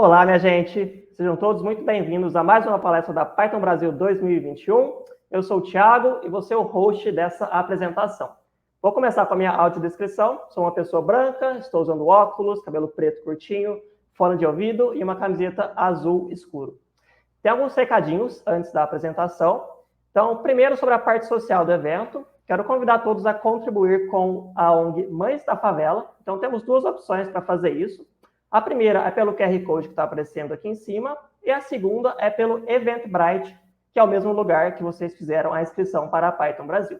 Olá, minha gente! Sejam todos muito bem-vindos a mais uma palestra da Python Brasil 2021. Eu sou o Thiago e vou ser o host dessa apresentação. Vou começar com a minha audiodescrição. Sou uma pessoa branca, estou usando óculos, cabelo preto curtinho, fone de ouvido e uma camiseta azul escuro. Tem alguns recadinhos antes da apresentação. Então, primeiro sobre a parte social do evento, quero convidar todos a contribuir com a ONG Mães da Favela. Então, temos duas opções para fazer isso. A primeira é pelo QR Code que está aparecendo aqui em cima, e a segunda é pelo Eventbrite, que é o mesmo lugar que vocês fizeram a inscrição para a Python Brasil.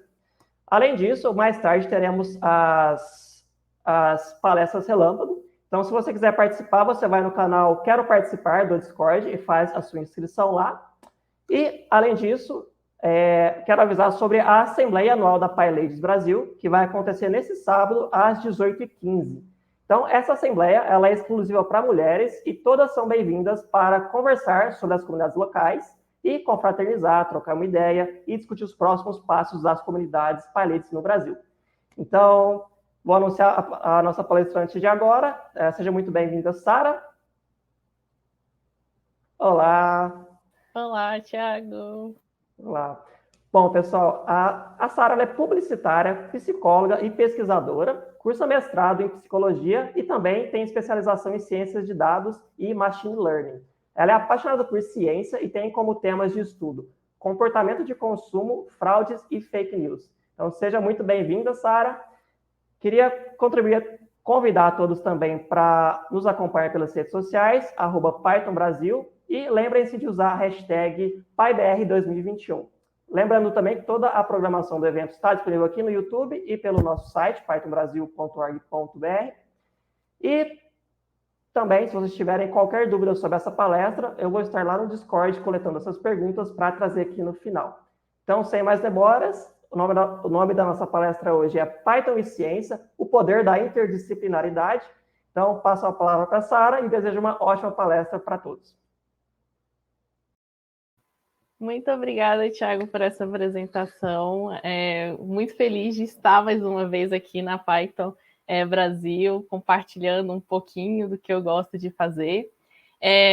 Além disso, mais tarde teremos as palestras relâmpago. Então, se você quiser participar, você vai no canal Quero Participar do Discord e faz a sua inscrição lá. E, além disso, quero avisar sobre a Assembleia Anual da PyLadies Brasil, que vai acontecer nesse sábado, às 18h15. Então, essa assembleia ela é exclusiva para mulheres e todas são bem-vindas para conversar sobre as comunidades locais e confraternizar, trocar uma ideia e discutir os próximos passos das comunidades PyLadies no Brasil. Então, vou anunciar a nossa palestrante de agora. Seja muito bem-vinda, Sara. Olá. Olá, Thiago. Olá. Bom, pessoal, a Sara é publicitária, psicóloga e pesquisadora, cursa mestrado em psicologia e também tem especialização em ciências de dados e machine learning. Ela é apaixonada por ciência e tem como temas de estudo comportamento de consumo, fraudes e fake news. Então, seja muito bem-vinda, Sara. Queria convidar todos também para nos acompanhar pelas redes sociais, @PythonBrasil, e lembrem-se de usar a hashtag PyBR2021. Lembrando também que toda a programação do evento está disponível aqui no YouTube e pelo nosso site, pythonbrasil.org.br. E também, se vocês tiverem qualquer dúvida sobre essa palestra, eu vou estar lá no Discord coletando essas perguntas para trazer aqui no final. Então, sem mais demoras, o nome da nossa palestra hoje é Python e Ciência, o poder da interdisciplinaridade. Então, passo a palavra para a Sara e desejo uma ótima palestra para todos. Muito obrigada, Thiago, por essa apresentação. Muito feliz de estar mais uma vez aqui na Python Brasil, compartilhando um pouquinho do que eu gosto de fazer.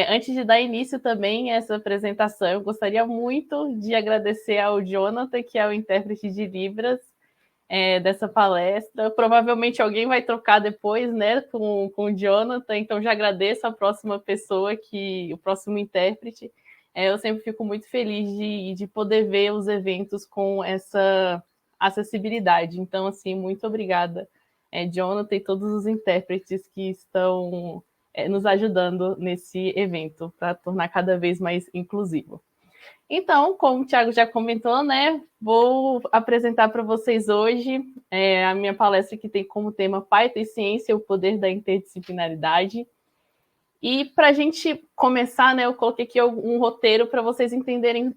Antes de dar início também a essa apresentação, eu gostaria muito de agradecer ao Jonathan, que é o intérprete de Libras dessa palestra. Provavelmente alguém vai trocar depois, né, com o Jonathan, então já agradeço a próxima pessoa, o próximo intérprete. Eu sempre fico muito feliz de poder ver os eventos com essa acessibilidade. Então, assim, muito obrigada, Jonathan, e todos os intérpretes que estão nos ajudando nesse evento para tornar cada vez mais inclusivo. Então, como o Thiago já comentou, né, vou apresentar para vocês hoje a minha palestra que tem como tema Python e Ciência, o poder da interdisciplinaridade. E para a gente começar, né, eu coloquei aqui um roteiro para vocês entenderem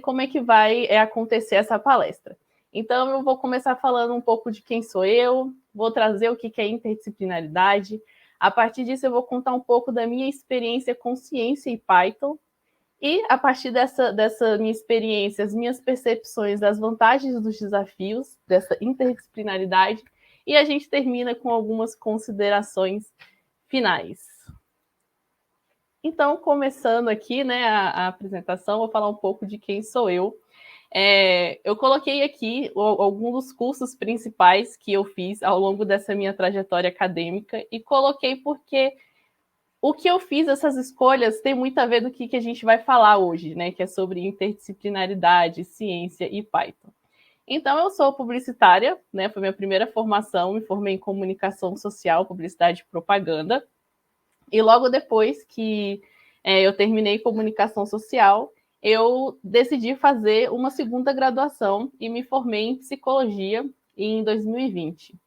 como é que vai acontecer essa palestra. Então, eu vou começar falando um pouco de quem sou eu, vou trazer o que é interdisciplinaridade. A partir disso, eu vou contar um pouco da minha experiência com ciência e Python. E, a partir dessa minha experiência, as minhas percepções das vantagens e dos desafios dessa interdisciplinaridade, e a gente termina com algumas considerações finais. Então, começando aqui, né, a apresentação, vou falar um pouco de quem sou eu. Eu coloquei aqui alguns dos cursos principais que eu fiz ao longo dessa minha trajetória acadêmica e coloquei porque o que eu fiz, essas escolhas, tem muito a ver do que a gente vai falar hoje, né, que é sobre interdisciplinaridade, ciência e Python. Então, eu sou publicitária, né, foi minha primeira formação, me formei em comunicação social, publicidade e propaganda. E logo depois que eu terminei comunicação social, eu decidi fazer uma segunda graduação e me formei em psicologia em 2020.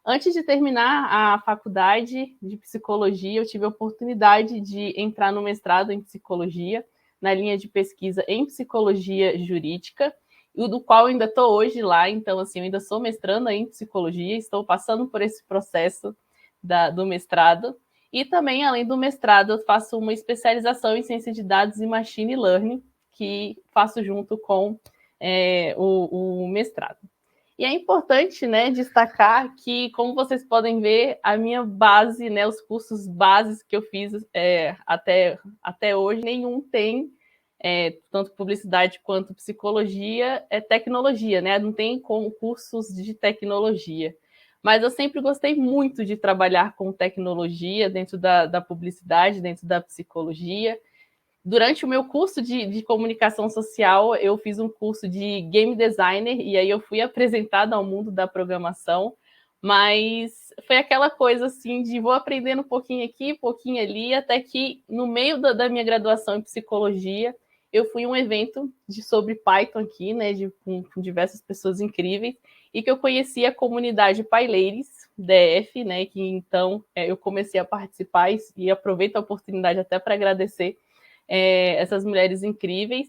Antes de terminar a faculdade de psicologia, eu tive a oportunidade de entrar no mestrado em psicologia, na linha de pesquisa em psicologia jurídica, e do qual ainda estou hoje lá. Então, assim, eu ainda sou mestranda em psicologia, estou passando por esse processo do mestrado. E também, além do mestrado, eu faço uma especialização em ciência de dados e machine learning, que faço junto com o mestrado. E é importante, né, destacar que, como vocês podem ver, a minha base, né, os cursos bases que eu fiz até hoje, nenhum tem tanto publicidade quanto psicologia, é tecnologia, né? Não tem cursos de tecnologia. Mas eu sempre gostei muito de trabalhar com tecnologia dentro da publicidade, dentro da psicologia. Durante o meu curso de comunicação social, eu fiz um curso de game designer, e aí eu fui apresentada ao mundo da programação, mas foi aquela coisa assim de vou aprendendo um pouquinho aqui, um pouquinho ali, até que no meio da minha graduação em psicologia, eu fui a um evento sobre Python aqui, né, com diversas pessoas incríveis, e que eu conheci a comunidade PyLadies DF, né, que então eu comecei a participar e aproveito a oportunidade até para agradecer essas mulheres incríveis.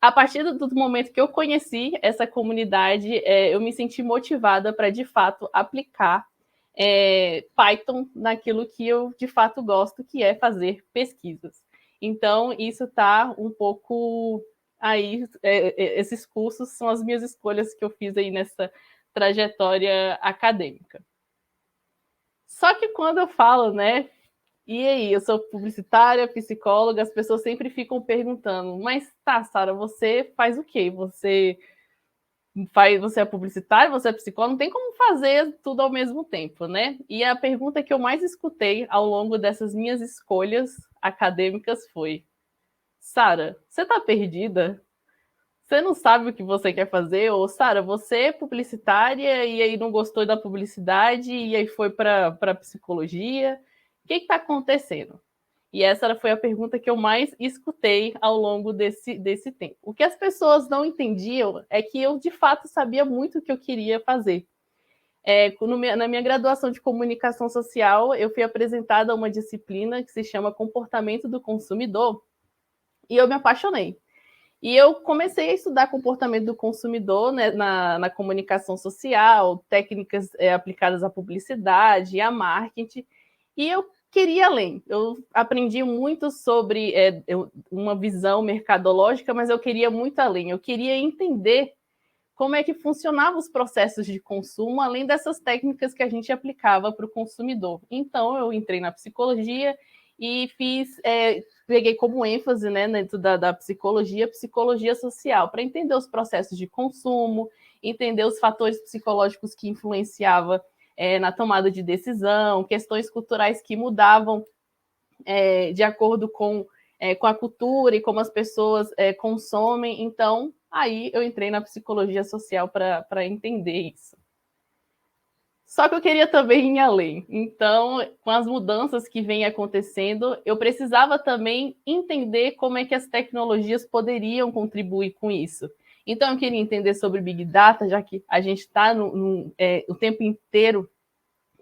A partir do momento que eu conheci essa comunidade, eu me senti motivada para, de fato, aplicar Python naquilo que eu, de fato, gosto, que é fazer pesquisas. Então, isso está um pouco aí, esses cursos são as minhas escolhas que eu fiz aí nessa trajetória acadêmica. Só que quando eu falo, né, e aí, eu sou publicitária, psicóloga, as pessoas sempre ficam perguntando, mas tá, Sara, você faz o quê? Você é publicitária, você é psicóloga, não tem como fazer tudo ao mesmo tempo, né? E a pergunta que eu mais escutei ao longo dessas minhas escolhas acadêmicas foi: Sara, você tá perdida? Você não sabe o que você quer fazer? Ou, Sara, você é publicitária e aí não gostou da publicidade e aí foi para psicologia? O que está acontecendo? E essa foi a pergunta que eu mais escutei ao longo desse tempo. O que as pessoas não entendiam é que eu, de fato, sabia muito o que eu queria fazer. Na minha graduação de comunicação social, eu fui apresentada a uma disciplina que se chama Comportamento do Consumidor, e eu me apaixonei. E eu comecei a estudar comportamento do consumidor, né, na comunicação social, técnicas aplicadas à publicidade, à marketing, e eu queria além. Eu aprendi muito sobre uma visão mercadológica, mas eu queria muito além. Eu queria entender como é que funcionavam os processos de consumo, além dessas técnicas que a gente aplicava para o consumidor. Então, eu entrei na psicologia e peguei como ênfase, né, dentro da psicologia social, para entender os processos de consumo, entender os fatores psicológicos que influenciavam na tomada de decisão, questões culturais que mudavam de acordo com a cultura e como as pessoas consomem. Então, aí eu entrei na psicologia social para entender isso. Só que eu queria também ir além. Então, com as mudanças que vêm acontecendo, eu precisava também entender como é que as tecnologias poderiam contribuir com isso. Então, eu queria entender sobre Big Data, já que a gente está o tempo inteiro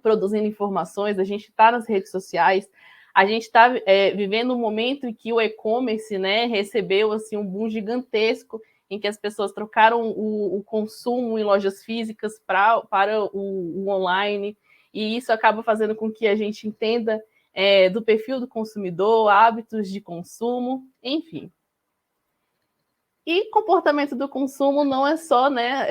produzindo informações, a gente está nas redes sociais, a gente está vivendo um momento em que o e-commerce, né, recebeu assim, um boom gigantesco, em que as pessoas trocaram o consumo em lojas físicas para o online, e isso acaba fazendo com que a gente entenda do perfil do consumidor, hábitos de consumo, enfim. E comportamento do consumo não é só, né?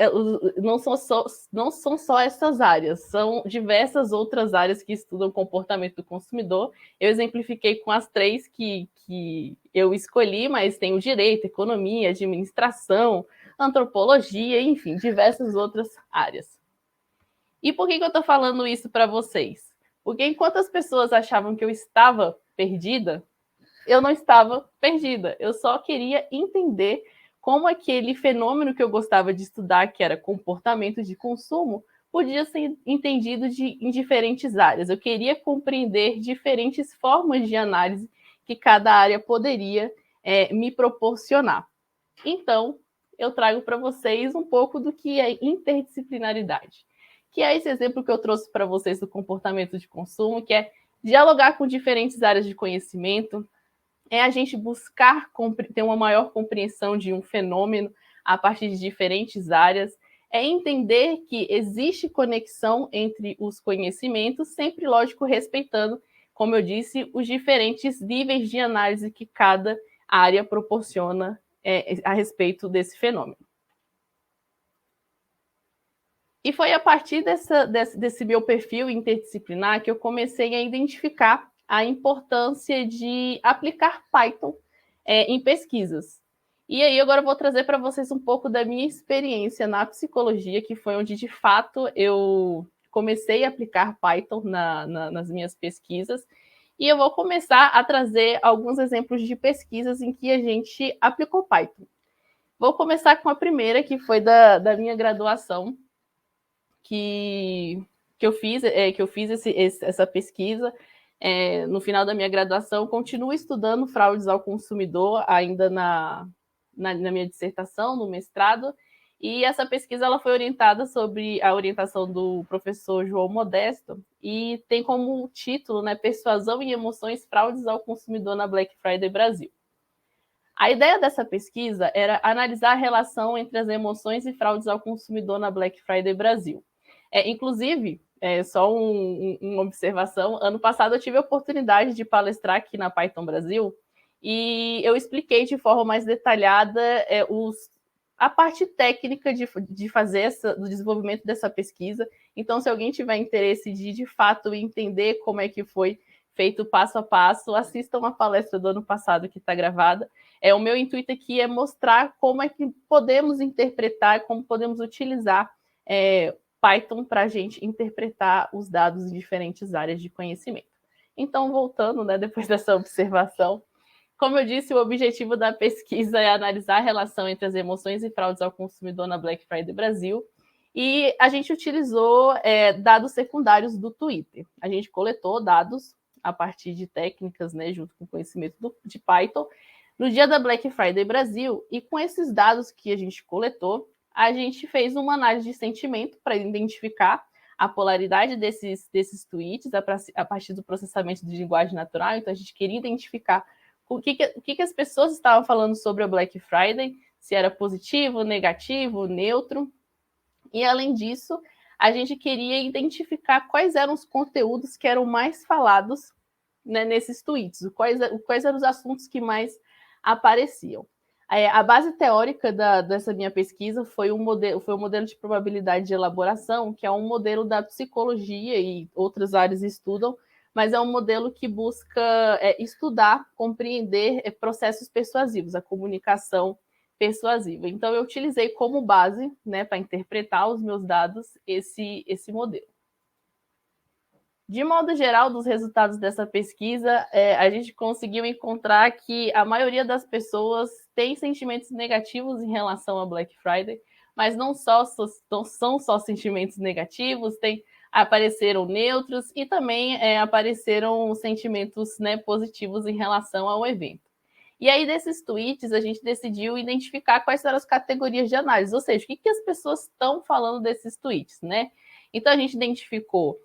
Não são só essas áreas, são diversas outras áreas que estudam o comportamento do consumidor. Eu exemplifiquei com as 3 que eu escolhi, mas tem o direito, economia, administração, antropologia, enfim, diversas outras áreas. E por que eu estou falando isso para vocês? Porque enquanto as pessoas achavam que eu estava perdida, eu não estava perdida. Eu só queria entender como aquele fenômeno que eu gostava de estudar, que era comportamento de consumo, podia ser entendido em diferentes áreas. Eu queria compreender diferentes formas de análise que cada área poderia me proporcionar. Então, eu trago para vocês um pouco do que é interdisciplinaridade, que é esse exemplo que eu trouxe para vocês do comportamento de consumo, que é dialogar com diferentes áreas de conhecimento, é a gente buscar ter uma maior compreensão de um fenômeno a partir de diferentes áreas, é entender que existe conexão entre os conhecimentos, sempre, lógico, respeitando, como eu disse, os diferentes níveis de análise que cada área proporciona a respeito desse fenômeno. E foi a partir desse meu perfil interdisciplinar que eu comecei a identificar a importância de aplicar Python em pesquisas. E aí agora eu vou trazer para vocês um pouco da minha experiência na psicologia, que foi onde, de fato, eu comecei a aplicar Python nas minhas pesquisas. E eu vou começar a trazer alguns exemplos de pesquisas em que a gente aplicou Python. Vou começar com a primeira, que foi da minha graduação, que eu fiz essa pesquisa no final da minha graduação. Continuo estudando fraudes ao consumidor ainda na minha dissertação, no mestrado, e essa pesquisa ela foi orientada sobre a orientação do professor João Modesto e tem como título, né, Persuasão e Emoções, Fraudes ao Consumidor na Black Friday Brasil. A ideia dessa pesquisa era analisar a relação entre as emoções e fraudes ao consumidor na Black Friday Brasil. Inclusive, só uma observação, ano passado eu tive a oportunidade de palestrar aqui na Python Brasil e eu expliquei de forma mais detalhada a parte técnica de fazer do desenvolvimento dessa pesquisa. Então, se alguém tiver interesse de fato, entender como é que foi feito passo a passo, assistam a palestra do ano passado que está gravada. O meu intuito aqui é mostrar como é que podemos interpretar, como podemos utilizar Python para a gente interpretar os dados em diferentes áreas de conhecimento. Então, voltando, né, depois dessa observação, como eu disse, o objetivo da pesquisa é analisar a relação entre as emoções e fraudes ao consumidor na Black Friday Brasil, e a gente utilizou dados secundários do Twitter. A gente coletou dados a partir de técnicas, né, junto com conhecimento de Python, no dia da Black Friday Brasil, e com esses dados que a gente coletou, a gente fez uma análise de sentimento para identificar a polaridade desses tweets a partir do processamento de linguagem natural. Então, a gente queria identificar o que as pessoas estavam falando sobre a Black Friday, se era positivo, negativo, neutro. E, além disso, a gente queria identificar quais eram os conteúdos que eram mais falados, né, nesses tweets, quais eram os assuntos que mais apareciam. A base teórica dessa minha pesquisa foi um modelo de probabilidade de elaboração, que é um modelo da psicologia e outras áreas estudam, mas é um modelo que busca estudar, compreender processos persuasivos, a comunicação persuasiva. Então, eu utilizei como base, né, para interpretar os meus dados, esse modelo. De modo geral, dos resultados dessa pesquisa, a gente conseguiu encontrar que a maioria das pessoas tem sentimentos negativos em relação a Black Friday, mas não são só sentimentos negativos, apareceram neutros e também apareceram sentimentos, né, positivos em relação ao evento. E aí, desses tweets, a gente decidiu identificar quais eram as categorias de análise, ou seja, o que as pessoas estão falando desses tweets, né? Então, a gente identificou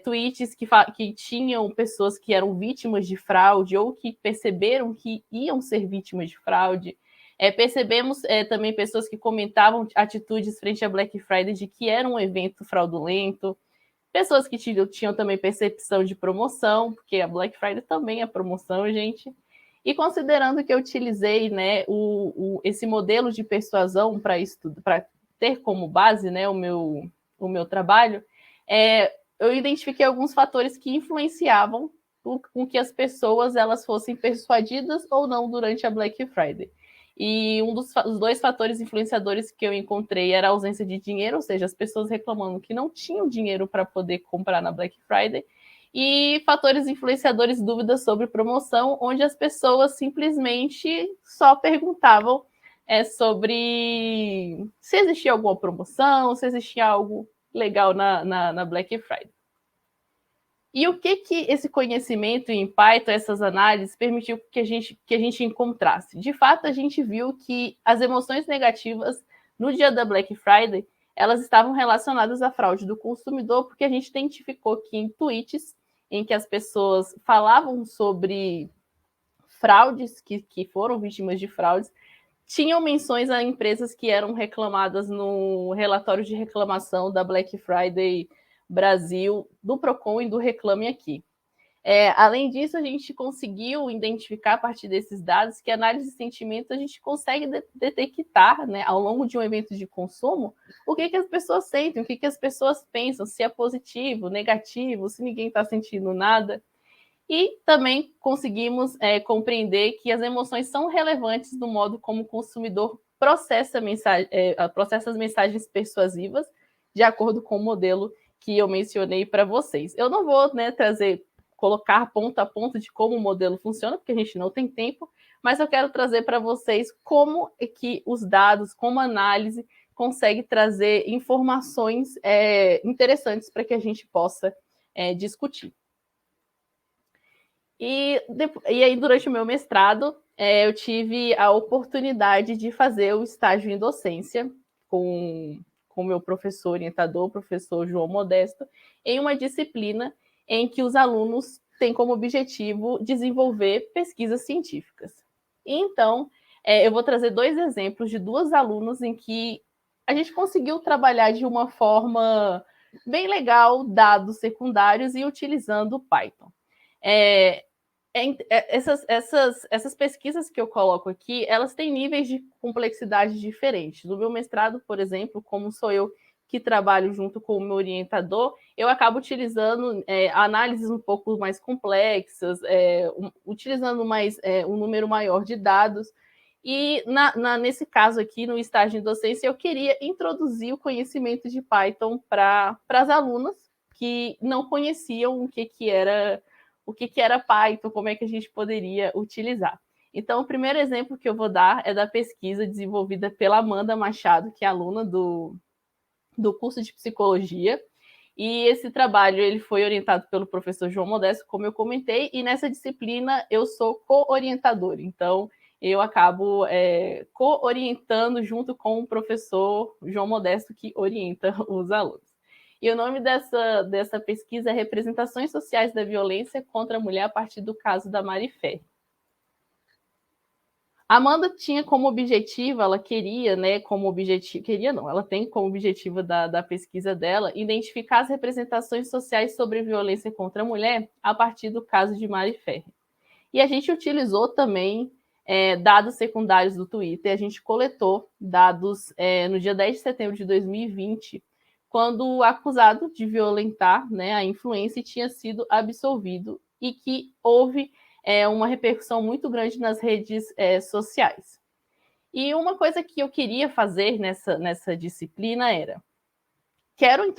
tweets que tinham pessoas que eram vítimas de fraude ou que perceberam que iam ser vítimas de fraude. Percebemos também pessoas que comentavam atitudes frente a Black Friday de que era um evento fraudulento, pessoas que tinham também percepção de promoção, porque a Black Friday também é promoção, gente. E considerando que eu utilizei, né, esse modelo de persuasão para ter como base, né, o meu trabalho, eu identifiquei alguns fatores que influenciavam com que as pessoas elas fossem persuadidas ou não durante a Black Friday. E os dois fatores influenciadores que eu encontrei era a ausência de dinheiro, ou seja, as pessoas reclamando que não tinham dinheiro para poder comprar na Black Friday, e fatores influenciadores, dúvidas sobre promoção, onde as pessoas simplesmente só perguntavam sobre se existia alguma promoção, se existia algo legal na Black Friday. E o que esse conhecimento em Python, essas análises, permitiu que a gente encontrasse? De fato, a gente viu que as emoções negativas no dia da Black Friday, elas estavam relacionadas à fraude do consumidor, porque a gente identificou que em tweets em que as pessoas falavam sobre fraudes, que foram vítimas de fraudes, tinham menções a empresas que eram reclamadas no relatório de reclamação da Black Friday Brasil, do Procon e do Reclame Aqui. Além disso, a gente conseguiu identificar a partir desses dados que a análise de sentimentos a gente consegue detectar, né, ao longo de um evento de consumo, o que as pessoas sentem, o que as pessoas pensam, se é positivo, negativo, se ninguém está sentindo nada. E também conseguimos compreender que as emoções são relevantes no modo como o consumidor processa as mensagens persuasivas, de acordo com o modelo que eu mencionei para vocês. Eu não vou, né, colocar ponto a ponto de como o modelo funciona, porque a gente não tem tempo, mas eu quero trazer para vocês como é que os dados, como a análise consegue trazer informações interessantes para que a gente possa discutir. E aí, durante o meu mestrado, eu tive a oportunidade de fazer o estágio em docência com o meu professor orientador, o professor João Modesto, em uma disciplina em que os alunos têm como objetivo desenvolver pesquisas científicas. E então, eu vou trazer 2 exemplos de 2 alunas em que a gente conseguiu trabalhar de uma forma bem legal dados secundários e utilizando o Python. Essas pesquisas que eu coloco aqui, elas têm níveis de complexidade diferentes. No meu mestrado, por exemplo, como sou eu que trabalho junto com o meu orientador, eu acabo utilizando análises um pouco mais complexas, utilizando um número maior de dados. E nesse caso aqui, no estágio de docência, eu queria introduzir o conhecimento de Python para as alunas que não conheciam o que era Python, como é que a gente poderia utilizar. Então, o primeiro exemplo que eu vou dar é da pesquisa desenvolvida pela Amanda Machado, que é aluna do curso de psicologia. E esse trabalho ele foi orientado pelo professor João Modesto, como eu comentei, e nessa disciplina eu sou co-orientadora. Então, eu acabo co-orientando junto com o professor João Modesto, que orienta os alunos. E o nome dessa pesquisa é Representações Sociais da Violência contra a Mulher a partir do caso da Mari Ferri. A Amanda tinha como objetivo, ela queria, né, como objetivo, queria não, ela tem como objetivo da pesquisa dela, identificar as representações sociais sobre violência contra a mulher a partir do caso de Mari Ferri. E a gente utilizou também dados secundários do Twitter, a gente coletou dados no dia 10 de setembro de 2020, quando o acusado de violentar, né, a influência tinha sido absolvido e que houve uma repercussão muito grande nas redes sociais. E uma coisa que eu queria fazer nessa disciplina era, quero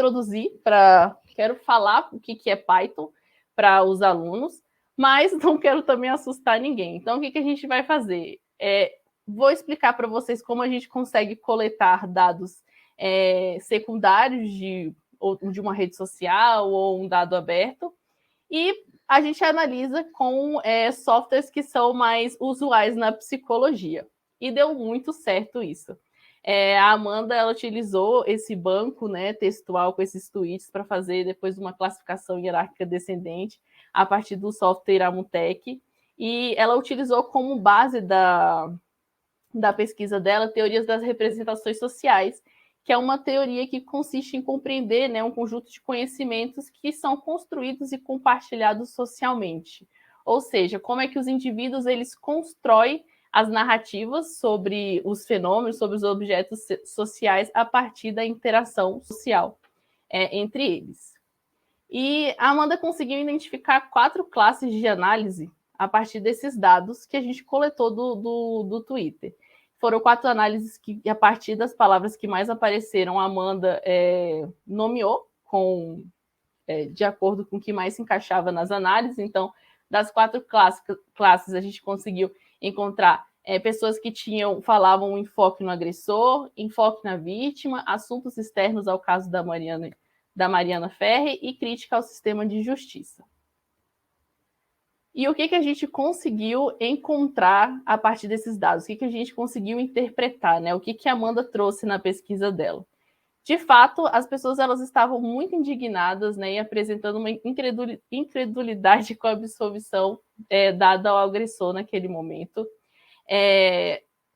falar o que é Python para os alunos, mas não quero também assustar ninguém. Então, o que a gente vai fazer? Vou explicar para vocês como a gente consegue coletar dados secundários de uma rede social ou um dado aberto, e a gente analisa com softwares que são mais usuais na psicologia. E deu muito certo isso. A Amanda ela utilizou esse banco, né, textual com esses tweets para fazer depois uma classificação hierárquica descendente a partir do software Amutec. E ela utilizou como base da pesquisa dela teorias das representações sociais, que é uma teoria que consiste em compreender, né, um conjunto de conhecimentos que são construídos e compartilhados socialmente. Ou seja, como é que os indivíduos eles constroem as narrativas sobre os fenômenos, sobre os objetos sociais a partir da interação social entre eles. E a Amanda conseguiu identificar 4 classes de análise a partir desses dados que a gente coletou do Twitter. Foram 4 análises que, a partir das palavras que mais apareceram, a Amanda nomeou de acordo com o que mais se encaixava nas análises. Então, das 4 classes, a gente conseguiu encontrar pessoas que falavam um enfoque no agressor, enfoque na vítima, assuntos externos ao caso da Mariana Ferri e crítica ao sistema de justiça. E o que a gente conseguiu encontrar a partir desses dados? O que a gente conseguiu interpretar, né? O que a Amanda trouxe na pesquisa dela? De fato, as pessoas elas estavam muito indignadas, né, e apresentando uma incredulidade com a absolvição dada ao agressor naquele momento.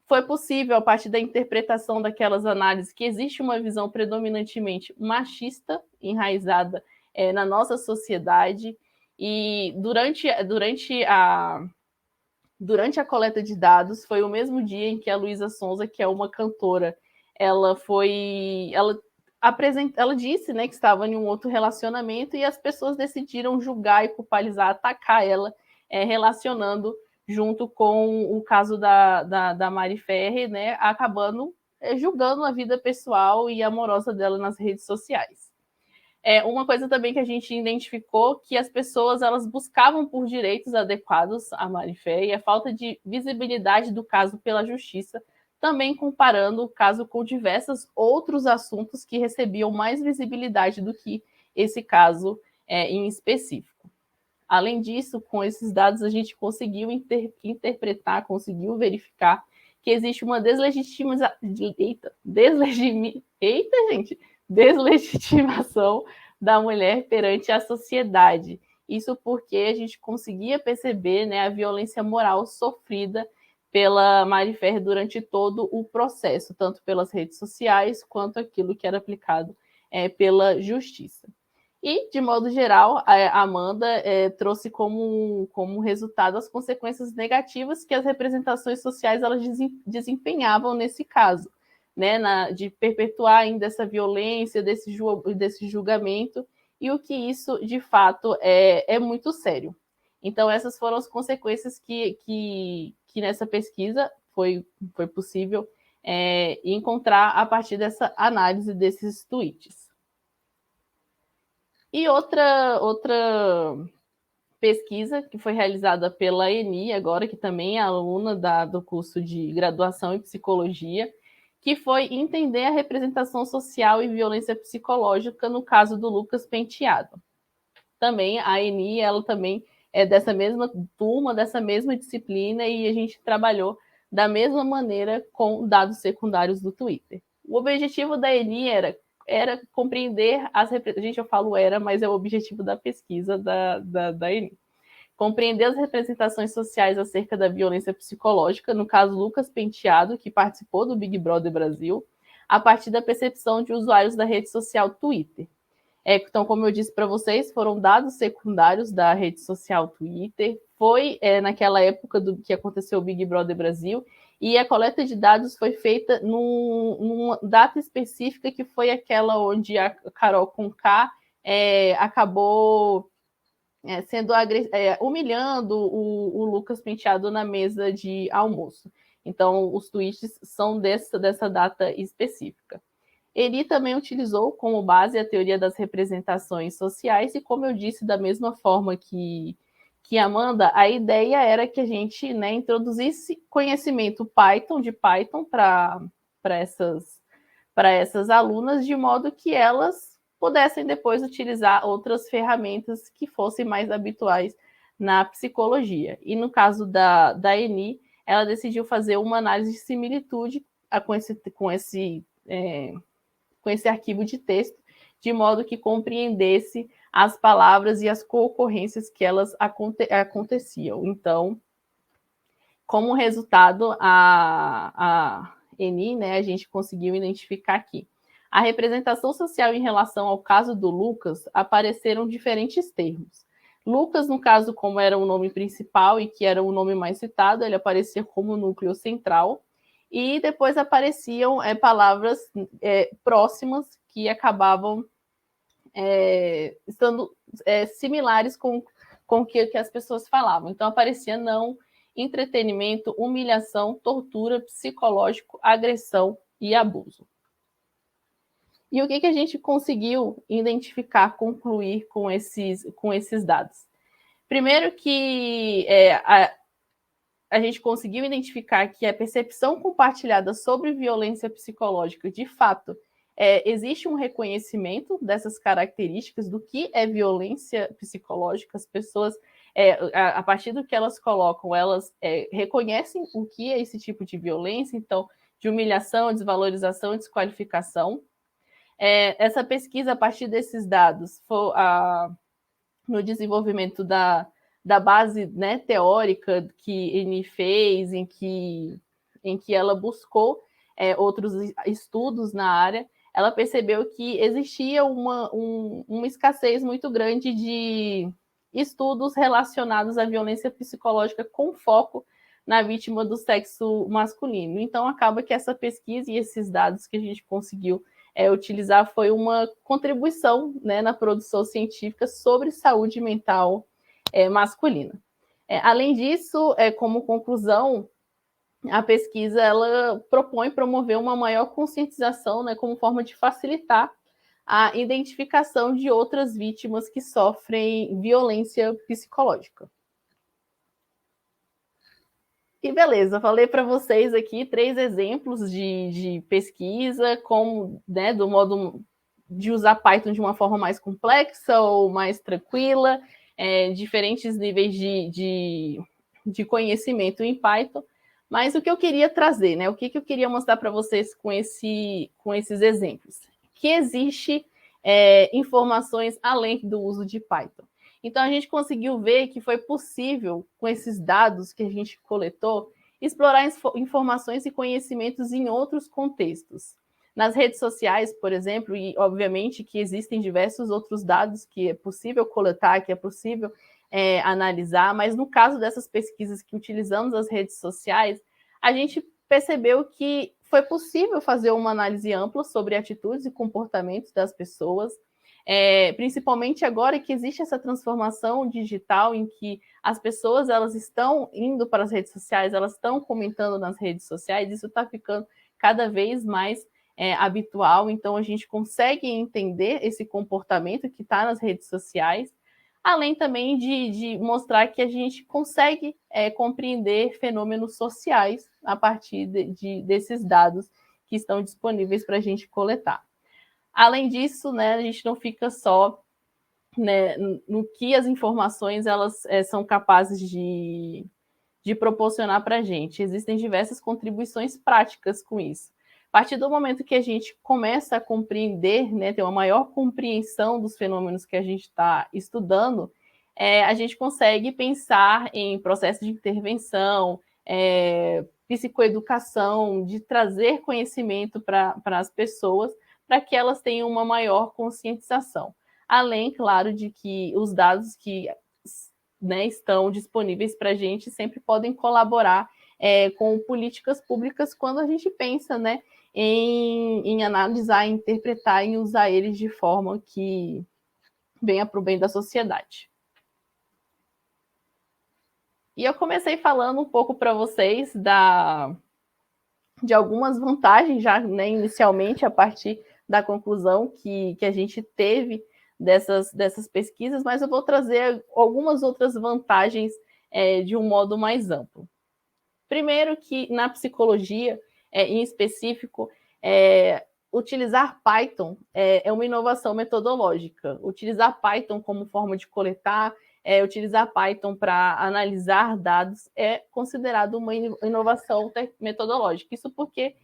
Foi possível, a partir da interpretação daquelas análises, que existe uma visão predominantemente machista, enraizada na nossa sociedade, E durante a coleta de dados, foi o mesmo dia em que a Luísa Sonza, que é uma cantora, ela disse, né, que estava em um outro relacionamento e as pessoas decidiram julgar e culpabilizar, atacar ela, relacionando junto com o caso da Mari Ferrer, né, acabando julgando a vida pessoal e amorosa dela nas redes sociais. Uma coisa também que a gente identificou que as pessoas elas buscavam por direitos adequados à Mari Ferrer e a falta de visibilidade do caso pela justiça, também comparando o caso com diversos outros assuntos que recebiam mais visibilidade do que esse caso em específico. Além disso, com esses dados, a gente conseguiu interpretar, conseguiu verificar que existe uma deslegitimação da mulher perante a sociedade. Isso porque a gente conseguia perceber, né, a violência moral sofrida pela Mari Ferrer durante todo o processo, tanto pelas redes sociais quanto aquilo que era aplicado pela justiça. E, de modo geral, a Amanda trouxe como resultado as consequências negativas que as representações sociais elas desempenhavam nesse caso, né, de perpetuar ainda essa violência, desse julgamento, e o que isso, de fato, é muito sério. Então, essas foram as consequências que nessa pesquisa foi possível encontrar a partir dessa análise desses tweets. E outra pesquisa que foi realizada pela Eni, agora, que também é aluna do curso de graduação em psicologia, que foi entender a representação social e violência psicológica no caso do Lucas Penteado. Também a Eni, ela também é dessa mesma turma, dessa mesma disciplina, e a gente trabalhou da mesma maneira com dados secundários do Twitter. O objetivo da Eni era compreender gente, eu falo era, mas é o objetivo da pesquisa da Eni. Compreender as representações sociais acerca da violência psicológica, no caso Lucas Penteado, que participou do Big Brother Brasil, a partir da percepção de usuários da rede social Twitter. Então, como eu disse para vocês, foram dados secundários da rede social Twitter, foi naquela época que aconteceu o Big Brother Brasil, e a coleta de dados foi feita numa data específica, que foi aquela onde a Carol Conká acabou sendo humilhando o Lucas Penteado na mesa de almoço. Então, os tweets são dessa data específica. Ele também utilizou como base a teoria das representações sociais, e como eu disse, da mesma forma que Amanda, a ideia era que a gente introduzisse conhecimento de Python para essas alunas, de modo que elas pudessem depois utilizar outras ferramentas que fossem mais habituais na psicologia. E no caso da Eni, ela decidiu fazer uma análise de similitude com esse arquivo de texto, de modo que compreendesse as palavras e as concorrências que elas aconteciam. Então, como resultado, a Eni, né, a gente conseguiu identificar aqui. A representação social em relação ao caso do Lucas apareceram diferentes termos. Lucas, no caso, como era o nome principal e que era o nome mais citado, ele aparecia como núcleo central, e depois apareciam palavras próximas que acabavam estando similares com o que as pessoas falavam. Então, aparecia não, entretenimento, humilhação, tortura, psicológico, agressão e abuso. E o que a gente conseguiu identificar, concluir com esses dados? Primeiro que a gente conseguiu identificar que a percepção compartilhada sobre violência psicológica, de fato, existe um reconhecimento dessas características do que é violência psicológica. As pessoas, a partir do que elas colocam, elas reconhecem o que é esse tipo de violência, então, de humilhação, desvalorização, desqualificação. Essa pesquisa, a partir desses dados, foi no desenvolvimento da base, né, teórica que Eni fez, em que ela buscou outros estudos na área, ela percebeu que existia uma escassez muito grande de estudos relacionados à violência psicológica com foco na vítima do sexo masculino. Então, acaba que essa pesquisa e esses dados que a gente conseguiu utilizar foi uma contribuição, né, na produção científica sobre saúde mental masculina. Além disso, como conclusão, a pesquisa ela propõe promover uma maior conscientização, né, como forma de facilitar a identificação de outras vítimas que sofrem violência psicológica. E beleza, falei para vocês aqui 3 exemplos de pesquisa, como, né, do modo de usar Python de uma forma mais complexa ou mais tranquila, diferentes níveis de conhecimento em Python. Mas o que eu queria trazer, né, o que eu queria mostrar para vocês com esses exemplos? Que existe informações além do uso de Python. Então, a gente conseguiu ver que foi possível, com esses dados que a gente coletou, explorar informações e conhecimentos em outros contextos. Nas redes sociais, por exemplo, e obviamente que existem diversos outros dados que é possível coletar, que é possível analisar, mas no caso dessas pesquisas que utilizamos as redes sociais, a gente percebeu que foi possível fazer uma análise ampla sobre atitudes e comportamentos das pessoas, principalmente agora que existe essa transformação digital em que as pessoas elas estão indo para as redes sociais, elas estão comentando nas redes sociais, isso está ficando cada vez mais habitual, então a gente consegue entender esse comportamento que está nas redes sociais, além também de mostrar que a gente consegue compreender fenômenos sociais a partir desses dados que estão disponíveis para a gente coletar. Além disso, né, a gente não fica só, né, no que as informações elas são capazes de proporcionar para a gente. Existem diversas contribuições práticas com isso. A partir do momento que a gente começa a compreender, né, ter uma maior compreensão dos fenômenos que a gente está estudando, a gente consegue pensar em processos de intervenção, psicoeducação, de trazer conhecimento para as pessoas, para que elas tenham uma maior conscientização. Além, claro, de que os dados que, né, estão disponíveis para a gente sempre podem colaborar com políticas públicas quando a gente pensa, né, em analisar, interpretar e usar eles de forma que venha para o bem da sociedade. E eu comecei falando um pouco para vocês de algumas vantagens, já, né, inicialmente, a partir da conclusão que a gente teve dessas pesquisas, mas eu vou trazer algumas outras vantagens de um modo mais amplo. Primeiro que na psicologia, em específico, utilizar Python é uma inovação metodológica. Utilizar Python como forma de coletar, utilizar Python para analisar dados é considerado uma inovação metodológica. Isso porque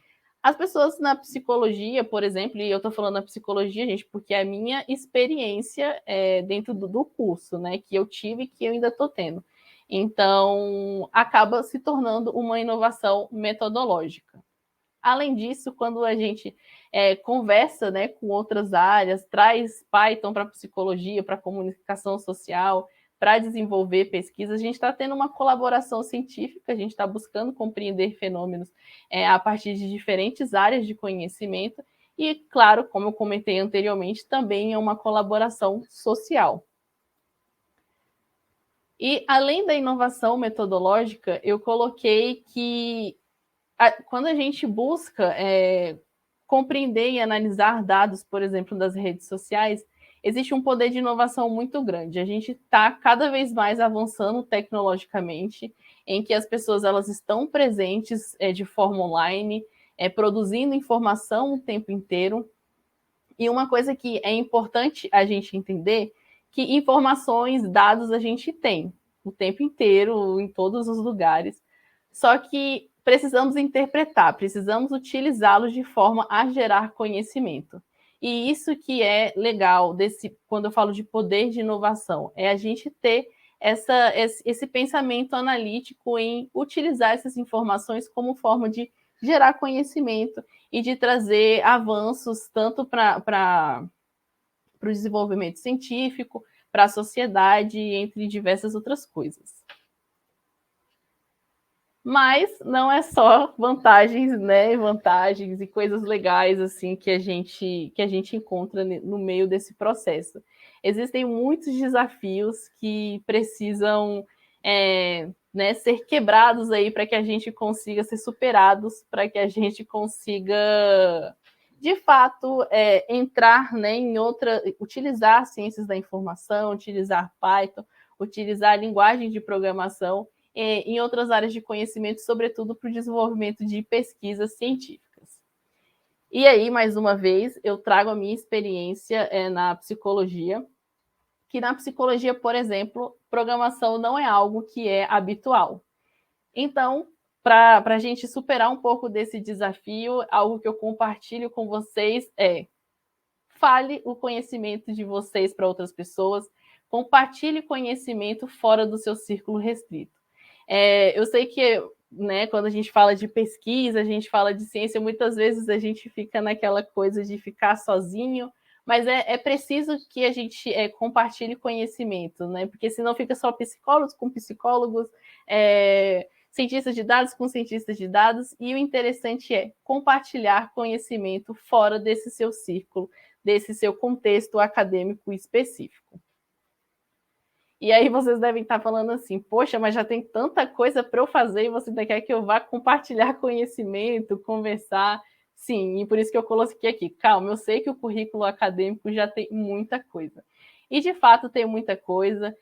as pessoas na psicologia, por exemplo, e eu estou falando na psicologia, gente, porque é a minha experiência dentro do curso, né, que eu tive e que eu ainda estou tendo. Então, acaba se tornando uma inovação metodológica. Além disso, quando a gente conversa, né, com outras áreas, traz Python para psicologia, para comunicação social, para desenvolver pesquisas, a gente está tendo uma colaboração científica, a gente está buscando compreender fenômenos a partir de diferentes áreas de conhecimento e, claro, como eu comentei anteriormente, também é uma colaboração social. E, além da inovação metodológica, eu coloquei que quando a gente busca compreender e analisar dados, por exemplo, das redes sociais, existe um poder de inovação muito grande. A gente está cada vez mais avançando tecnologicamente, em que as pessoas elas estão presentes de forma online, produzindo informação o tempo inteiro. E uma coisa que é importante a gente entender, que informações, dados a gente tem o tempo inteiro, em todos os lugares. Só que precisamos interpretar, precisamos utilizá-los de forma a gerar conhecimento. E isso que é legal quando eu falo de poder de inovação, é a gente ter esse pensamento analítico em utilizar essas informações como forma de gerar conhecimento e de trazer avanços tanto para o desenvolvimento científico, para a sociedade, entre diversas outras coisas. Mas não é só vantagens, né? Vantagens e coisas legais assim que a gente encontra no meio desse processo. Existem muitos desafios que precisam né, ser quebrados aí para que a gente consiga ser superados, para que a gente consiga, de fato, entrar, né, utilizar ciências da informação, utilizar Python, utilizar a linguagem de programação em outras áreas de conhecimento, sobretudo para o desenvolvimento de pesquisas científicas. E aí, mais uma vez, eu trago a minha experiência na psicologia, que na psicologia, por exemplo, programação não é algo que é habitual. Então, para a gente superar um pouco desse desafio, algo que eu compartilho com vocês fale o conhecimento de vocês para outras pessoas, compartilhe conhecimento fora do seu círculo restrito. Eu sei que, né, quando a gente fala de pesquisa, a gente fala de ciência, muitas vezes a gente fica naquela coisa de ficar sozinho, mas é preciso que a gente compartilhe conhecimento, né? Porque senão fica só psicólogos com psicólogos, cientistas de dados com cientistas de dados, e o interessante é compartilhar conhecimento fora desse seu círculo, desse seu contexto acadêmico específico. E aí vocês devem estar falando assim, poxa, mas já tem tanta coisa para eu fazer e você ainda quer que eu vá compartilhar conhecimento, conversar? Sim, e por isso que eu coloquei aqui, calma, eu sei que o currículo acadêmico já tem muita coisa. E de fato tem muita coisa,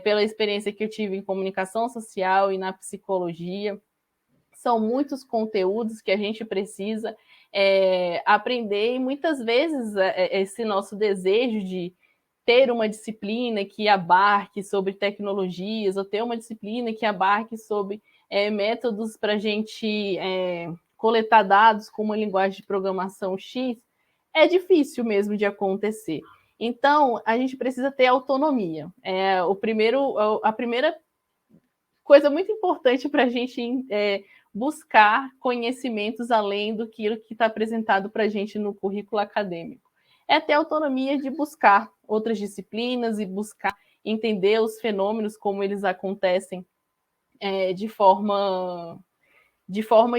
pela experiência que eu tive em comunicação social e na psicologia. São muitos conteúdos que a gente precisa aprender e muitas vezes esse nosso desejo de ter uma disciplina que abarque sobre tecnologias, ou ter uma disciplina que abarque sobre métodos para a gente coletar dados com uma linguagem de programação X, é difícil mesmo de acontecer. Então, a gente precisa ter autonomia. A primeira coisa muito importante para a gente buscar conhecimentos além do que está apresentado para a gente no currículo acadêmico. É ter autonomia de buscar outras disciplinas e buscar entender os fenômenos, como eles acontecem, de forma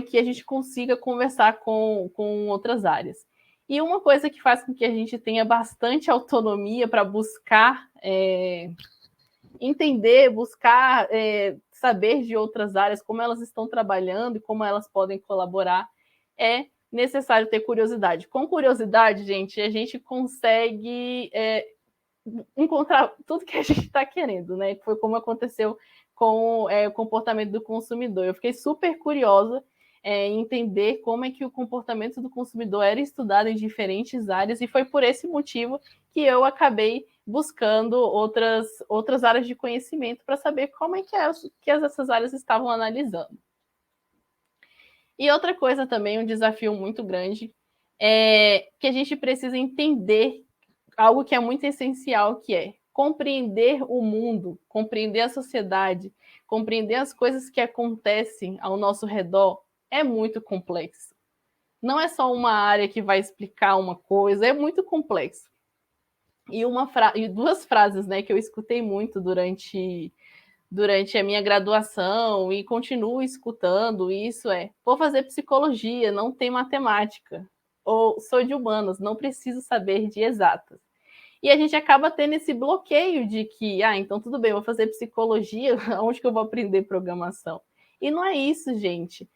que a gente consiga conversar com outras áreas. E uma coisa que faz com que a gente tenha bastante autonomia para buscar entender, buscar saber de outras áreas, como elas estão trabalhando e como elas podem colaborar, é necessário ter curiosidade. Com curiosidade, gente, a gente consegue encontrar tudo que a gente está querendo, né? Foi como aconteceu com o comportamento do consumidor. Eu fiquei super curiosa em entender como é que o comportamento do consumidor era estudado em diferentes áreas, e foi por esse motivo que eu acabei buscando outras áreas de conhecimento para saber como é que essas áreas estavam analisando. E outra coisa também, um desafio muito grande, é que a gente precisa entender algo que é muito essencial, que é compreender o mundo, compreender a sociedade, compreender as coisas que acontecem ao nosso redor, é muito complexo. Não é só uma área que vai explicar uma coisa, é muito complexo. E duas frases, né, que eu escutei muito durante a minha graduação e continuo escutando isso vou fazer psicologia, não tem matemática. Ou sou de humanas, não preciso saber de exatas. E a gente acaba tendo esse bloqueio de que, então tudo bem, vou fazer psicologia, onde que eu vou aprender programação? E não é isso, gente.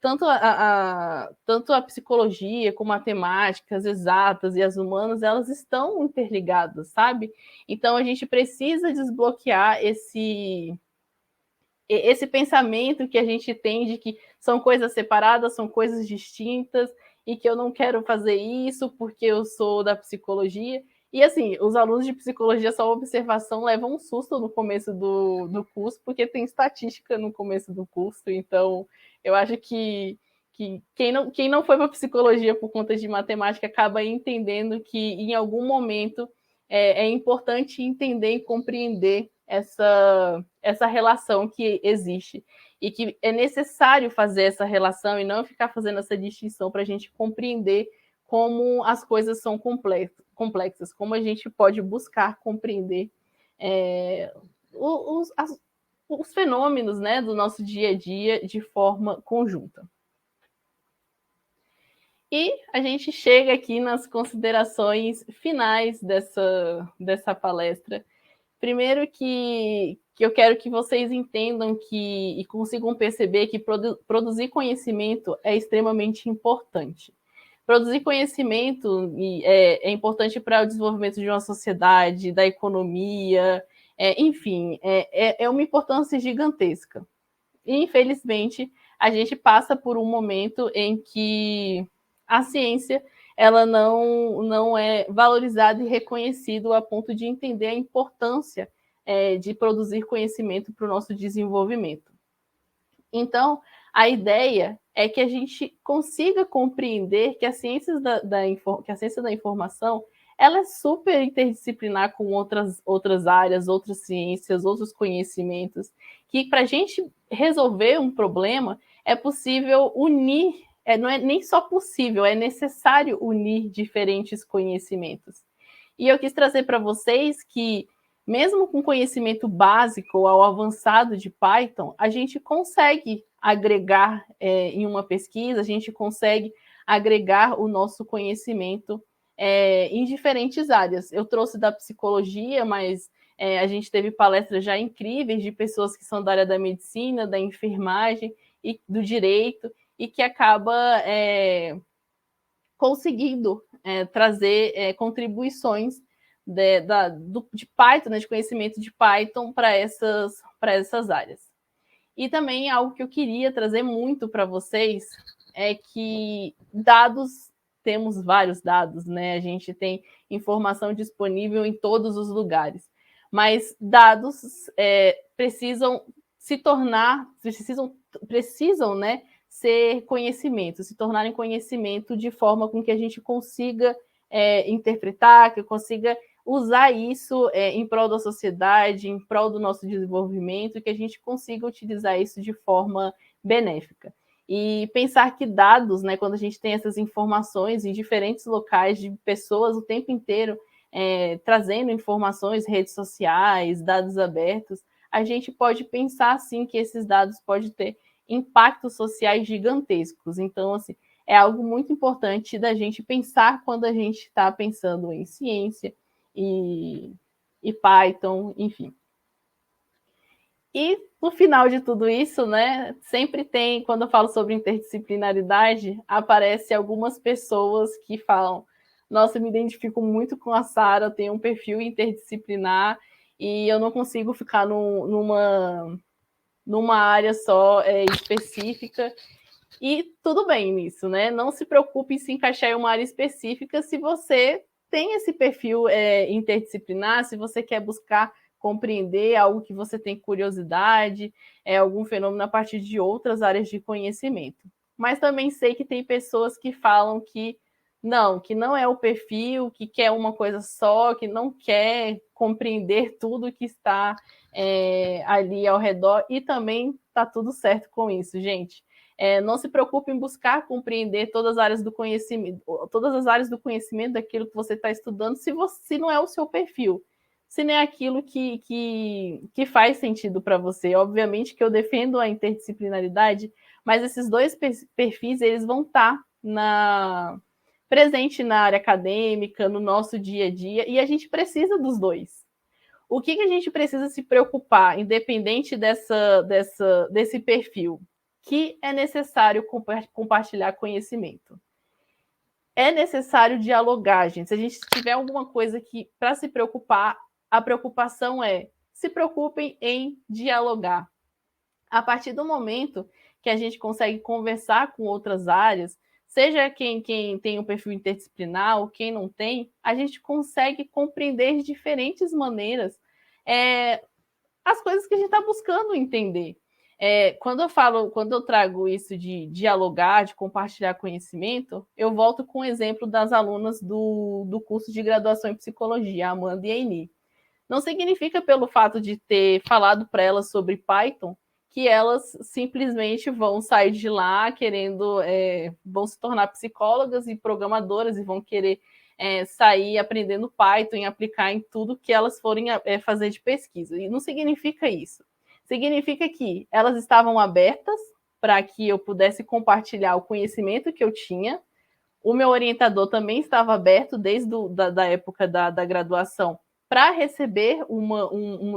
Tanto a psicologia como a matemática, as exatas e as humanas, elas estão interligadas, sabe? Então a gente precisa desbloquear esse pensamento que a gente tem de que são coisas separadas, são coisas distintas, e que eu não quero fazer isso porque eu sou da psicologia. E assim, os alunos de psicologia, só observação, levam um susto no começo do curso, porque tem estatística no começo do curso. Então, eu acho que quem não foi para psicologia por conta de matemática acaba entendendo que em algum momento é importante entender e compreender essa relação que existe, e que é necessário fazer essa relação e não ficar fazendo essa distinção para a gente compreender como as coisas são complexas, como a gente pode buscar compreender os fenômenos, né, do nosso dia a dia de forma conjunta. E a gente chega aqui nas considerações finais dessa palestra. Primeiro que eu quero que vocês entendam e consigam perceber que produzir conhecimento é extremamente importante. Produzir conhecimento é importante para o desenvolvimento de uma sociedade, da economia, enfim, é uma importância gigantesca. E, infelizmente, a gente passa por um momento em que a ciência ela não é valorizada e reconhecida a ponto de entender a importância de produzir conhecimento para o nosso desenvolvimento. Então, a ideia é que a gente consiga compreender que a ciência da informação ela é super interdisciplinar com outras áreas, outras ciências, outros conhecimentos, que para a gente resolver um problema é possível unir, não é nem só possível, é necessário unir diferentes conhecimentos. E eu quis trazer para vocês que, mesmo com conhecimento básico ao avançado de Python, a gente consegue agregar em uma pesquisa, a gente consegue agregar o nosso conhecimento em diferentes áreas. Eu trouxe da psicologia, mas a gente teve palestras já incríveis de pessoas que são da área da medicina, da enfermagem e do direito, e que acaba conseguindo trazer contribuições de Python, né, de conhecimento de Python para essas áreas. E também algo que eu queria trazer muito para vocês é que dados, temos vários dados, né? A gente tem informação disponível em todos os lugares, mas dados precisam se tornar, precisam, né, ser conhecimento, se tornarem conhecimento de forma com que a gente consiga interpretar, que consiga usar isso em prol da sociedade, em prol do nosso desenvolvimento, e que a gente consiga utilizar isso de forma benéfica. E pensar que dados, né, quando a gente tem essas informações em diferentes locais de pessoas o tempo inteiro trazendo informações, redes sociais, dados abertos, a gente pode pensar, sim, que esses dados podem ter impactos sociais gigantescos. Então, assim, é algo muito importante da gente pensar quando a gente está pensando em ciência e Python, enfim. E no final de tudo isso, né, sempre tem, quando eu falo sobre interdisciplinaridade, aparece algumas pessoas que falam: nossa, eu me identifico muito com a Sara, eu tenho um perfil interdisciplinar e eu não consigo ficar numa área só específica. E tudo bem nisso, né? Não se preocupe em se encaixar em uma área específica se você tem esse perfil interdisciplinar, se você quer buscar compreender algo que você tem curiosidade, algum fenômeno a partir de outras áreas de conhecimento. Mas também sei que tem pessoas que falam que não é o perfil, que quer uma coisa só, que não quer compreender tudo que está ali ao redor, e também está tudo certo com isso, gente. Não se preocupe em buscar compreender todas as áreas do conhecimento daquilo que você está estudando, se não é o seu perfil, se não é aquilo que faz sentido para você. Obviamente que eu defendo a interdisciplinaridade, mas esses dois perfis eles vão estar presente na área acadêmica, no nosso dia a dia, e a gente precisa dos dois. O que a gente precisa se preocupar, independente desse perfil? Que é necessário compartilhar conhecimento. É necessário dialogar, gente. Se a gente tiver alguma coisa que para se preocupar, a preocupação se preocupem em dialogar. A partir do momento que a gente consegue conversar com outras áreas, seja quem tem um perfil interdisciplinar ou quem não tem, a gente consegue compreender de diferentes maneiras as coisas que a gente está buscando entender. Quando eu trago isso de dialogar, de compartilhar conhecimento, eu volto com o exemplo das alunas do curso de graduação em psicologia, a Amanda e a Eni. Não significa, pelo fato de ter falado para elas sobre Python, que elas simplesmente vão sair de lá querendo, vão se tornar psicólogas e programadoras e vão querer sair aprendendo Python e aplicar em tudo que elas forem fazer de pesquisa. E não significa isso. Significa que elas estavam abertas para que eu pudesse compartilhar o conhecimento que eu tinha. O meu orientador também estava aberto desde da época da graduação para receber uma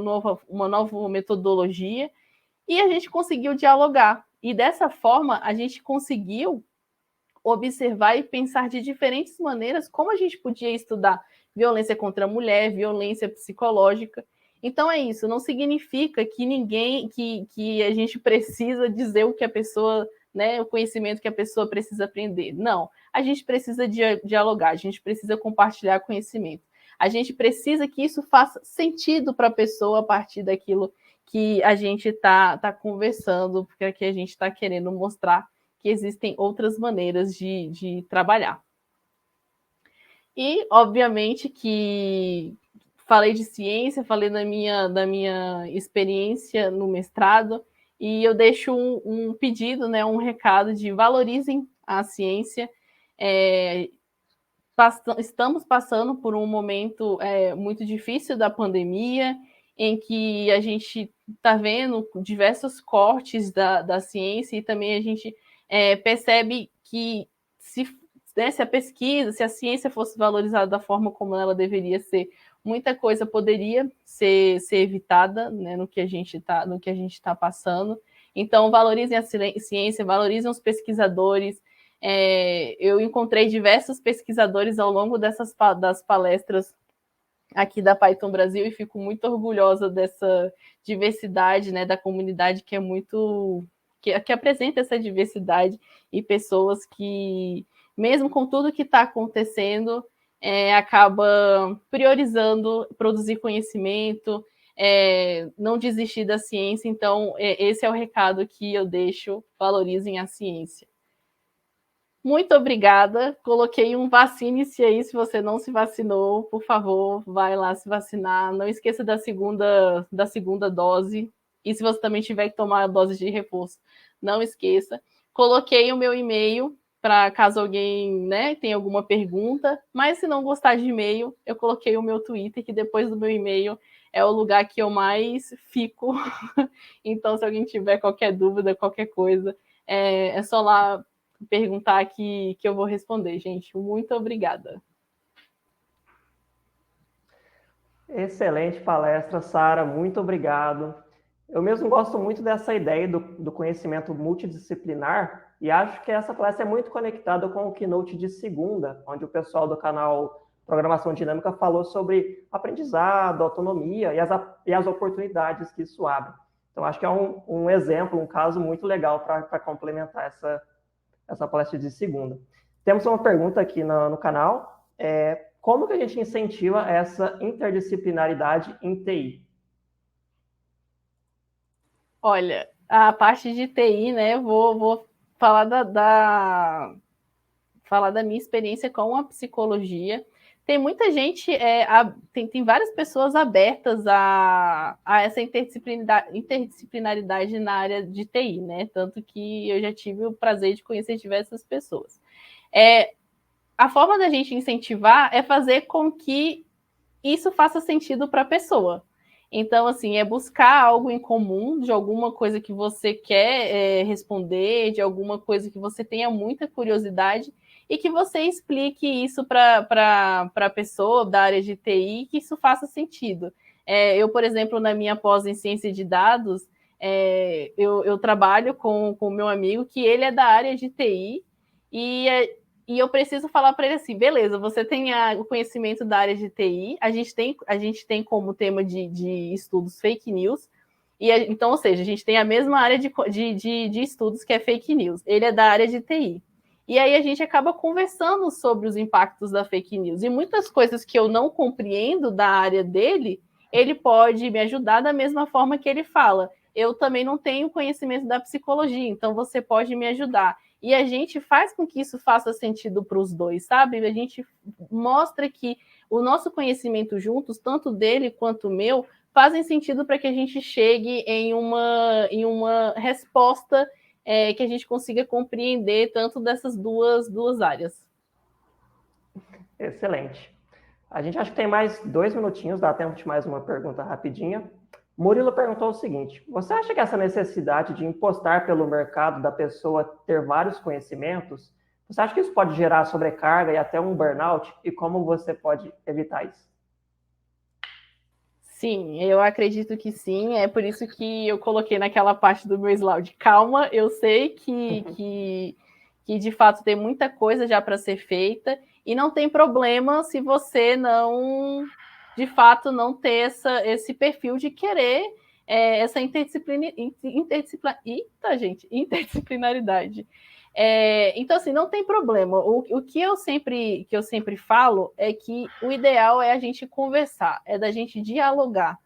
nova metodologia, e a gente conseguiu dialogar. E dessa forma, a gente conseguiu observar e pensar de diferentes maneiras como a gente podia estudar violência contra a mulher, violência psicológica. Então é isso, não significa que que a gente precisa dizer o que a pessoa, né, o conhecimento que a pessoa precisa aprender. Não, a gente precisa dialogar, a gente precisa compartilhar conhecimento. A gente precisa que isso faça sentido para a pessoa a partir daquilo que a gente está conversando, porque que a gente está querendo mostrar que existem outras maneiras de trabalhar. E, obviamente, que falei de ciência, falei da minha experiência no mestrado, e eu deixo um pedido, né, um recado de valorizem a ciência. Estamos passando por um momento muito difícil da pandemia, em que a gente está vendo diversos cortes da ciência, e também a gente percebe que se a pesquisa, se a ciência fosse valorizada da forma como ela deveria ser, muita coisa poderia ser evitada, né, no que a gente está passando. Então, valorizem a ciência, valorizem os pesquisadores. Eu encontrei diversos pesquisadores ao longo das palestras aqui da Python Brasil, e fico muito orgulhosa dessa diversidade, né, da comunidade que é muito... que apresenta essa diversidade, e pessoas que, mesmo com tudo que está acontecendo, acaba priorizando produzir conhecimento, não desistir da ciência. Então, esse é o recado que eu deixo: valorizem a ciência. Muito obrigada. Coloquei um vacine-se aí, se você não se vacinou, por favor, vai lá se vacinar. Não esqueça da segunda dose. E se você também tiver que tomar a dose de reforço, não esqueça. Coloquei o meu e-mail para caso alguém, né, tenha alguma pergunta, mas se não gostar de e-mail, eu coloquei o meu Twitter, que depois do meu e-mail é o lugar que eu mais fico. Então, se alguém tiver qualquer dúvida, qualquer coisa, é só lá perguntar que eu vou responder, gente. Muito obrigada. Excelente palestra, Sara. Muito obrigado. Eu mesmo gosto muito dessa ideia do conhecimento multidisciplinar, e acho que essa palestra é muito conectada com o Keynote de segunda, onde o pessoal do canal Programação Dinâmica falou sobre aprendizado, autonomia e as oportunidades que isso abre. Então, acho que é um exemplo, um caso muito legal para complementar essa palestra de segunda. Temos uma pergunta aqui no canal. Como que a gente incentiva essa interdisciplinaridade em TI? Olha, a parte de TI, né, vou falar falar da minha experiência com a psicologia. Tem muita gente, tem várias pessoas abertas a essa interdisciplinaridade na área de TI, né? Tanto que eu já tive o prazer de conhecer diversas pessoas. A forma da gente incentivar é fazer com que isso faça sentido para a pessoa. Então, assim, é buscar algo em comum, de alguma coisa que você quer responder, de alguma coisa que você tenha muita curiosidade, e que você explique isso para a pessoa da área de TI, que isso faça sentido. Eu, por exemplo, na minha pós em ciência de dados, eu trabalho com o meu amigo, que ele é da área de TI, e eu preciso falar para ele assim: beleza, você tem o conhecimento da área de TI, a gente tem como tema de estudos fake news, então, ou seja, a gente tem a mesma área de estudos, que é fake news. Ele é da área de TI. E aí a gente acaba conversando sobre os impactos da fake news. E muitas coisas que eu não compreendo da área dele, ele pode me ajudar da mesma forma que ele fala: eu também não tenho conhecimento da psicologia, então você pode me ajudar. E a gente faz com que isso faça sentido para os dois, sabe? A gente mostra que o nosso conhecimento juntos, tanto dele quanto o meu, fazem sentido para que a gente chegue em uma resposta que a gente consiga compreender tanto dessas duas áreas. Excelente. A gente acha que tem mais 2 minutinhos, dá tempo de mais uma pergunta rapidinha. Murilo perguntou o seguinte: você acha que essa necessidade de impostar pelo mercado da pessoa ter vários conhecimentos, você acha que isso pode gerar sobrecarga e até um burnout? E como você pode evitar isso? Sim, eu acredito que sim. É por isso que eu coloquei naquela parte do meu slide. Calma, eu sei que de fato tem muita coisa já para ser feita e não tem problema se você não, de fato, não ter esse perfil de querer essa interdisciplinaridade. Então, assim, não tem problema. O que eu sempre falo é que o ideal é a gente conversar, é da gente dialogar.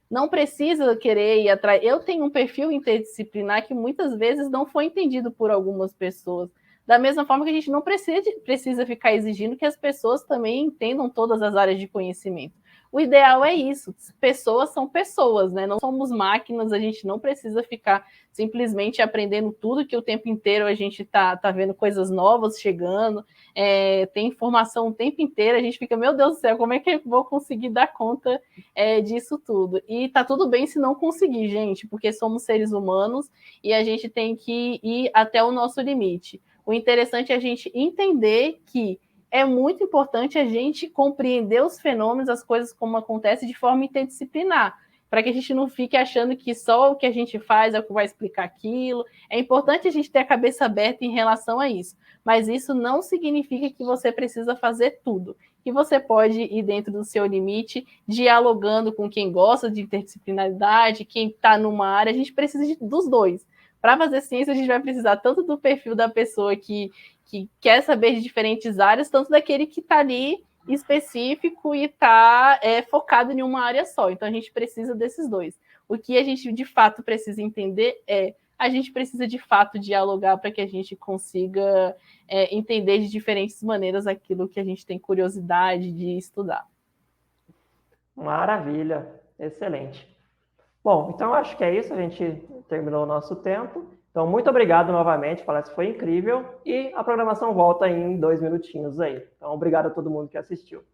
Não precisa querer ir atrás. Eu tenho um perfil interdisciplinar que muitas vezes não foi entendido por algumas pessoas. Da mesma forma que a gente não precisa ficar exigindo que as pessoas também entendam todas as áreas de conhecimento. O ideal é isso. Pessoas são pessoas, né? Não somos máquinas, a gente não precisa ficar simplesmente aprendendo tudo que o tempo inteiro a gente tá vendo coisas novas chegando, tem informação o tempo inteiro, a gente fica, meu Deus do céu, como é que eu vou conseguir dar conta disso tudo? E tá tudo bem se não conseguir, gente, porque somos seres humanos e a gente tem que ir até o nosso limite. O interessante é a gente entender que é muito importante a gente compreender os fenômenos, as coisas como acontecem de forma interdisciplinar, para que a gente não fique achando que só o que a gente faz é o que vai explicar aquilo. É importante a gente ter a cabeça aberta em relação a isso, mas isso não significa que você precisa fazer tudo, que você pode ir dentro do seu limite, dialogando com quem gosta de interdisciplinaridade, quem está numa área, a gente precisa dos dois. Para fazer ciência, a gente vai precisar tanto do perfil da pessoa que quer saber de diferentes áreas, tanto daquele que está ali específico e está focado em uma área só. Então, a gente precisa desses dois. O que a gente, de fato, precisa entender a gente precisa, de fato, dialogar para que a gente consiga entender de diferentes maneiras aquilo que a gente tem curiosidade de estudar. Maravilha, excelente. Bom, então acho que é isso, a gente terminou o nosso tempo. Então, muito obrigado novamente, a palestra foi incrível e a programação volta em 2 minutinhos aí. Então, obrigado a todo mundo que assistiu.